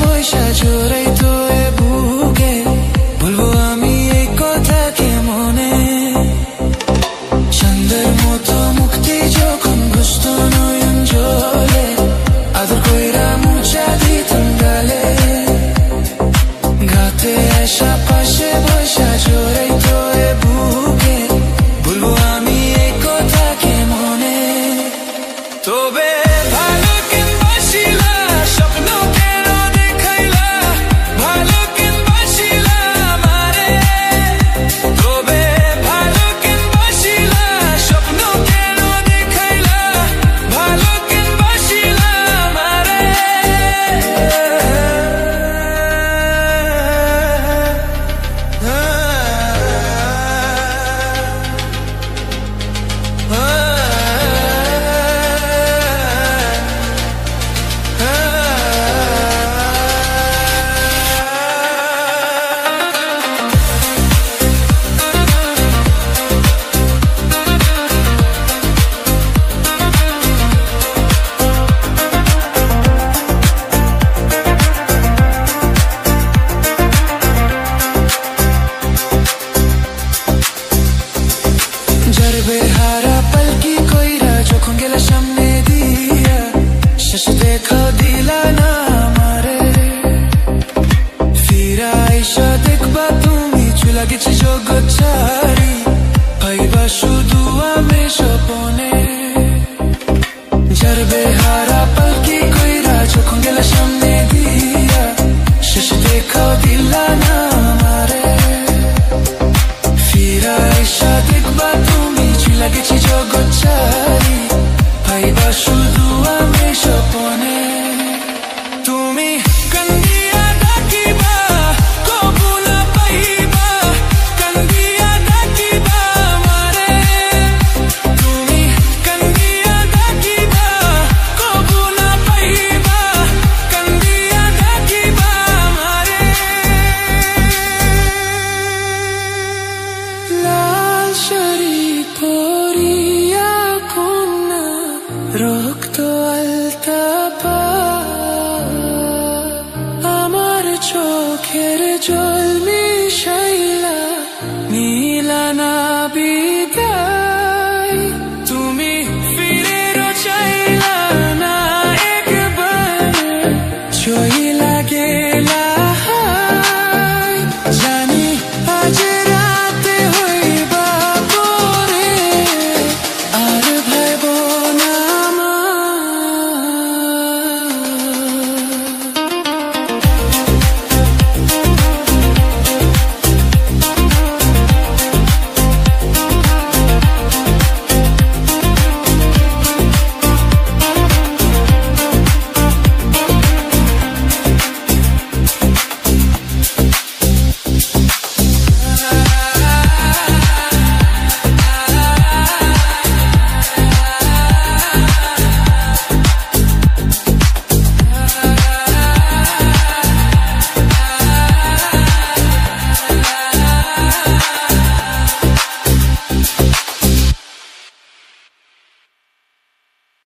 বৈশা জোরে তোরে বুকে বলবো আমি এই কথা কে মনে চন্দের মতো মুক্তি যখন ঘুষতো নয়ন জলে আদর কইরা মুছা দিতাম গালে গাতে আসা পাশে বৈশা জোরে তোরে বুকে বলবো আমি এই কথা কে মনে তবে বেহারা পলকি কইরা যখন গেলা সামনে দিয়া শেষ দেখা দিলা না আমারে ফিরা আইসা দেখবা তুমি চুলা গেছি জগৎ ছাড়ি পাইবা শুধু আমি স্বপনে যার বেহারা পলকি কইরা যখন গেলা সামনে দিয়া শেষ দেখা দিলা না আমারে ফিরা আইসা দেখবা লাগেছি জগৎ ছাড়ি পাইবা শুধু আমি স্বপনে তুমি কান্দিয়া ডাকিবা কবু না পাইবা কান্দিয়া ডাকিবা আমারে তুমি কান্দিয়া ডাকিবা কবু না পাইবা কান্দিয়া ডাকিবা আমারে লাল শাড়ি পরিয়া কন্যা রক্ত আলতা পা আমার চোখের জল মিশাইলা নীলা না বিদায় তুমি ফিরে চাইলা না একবার জয় লাগে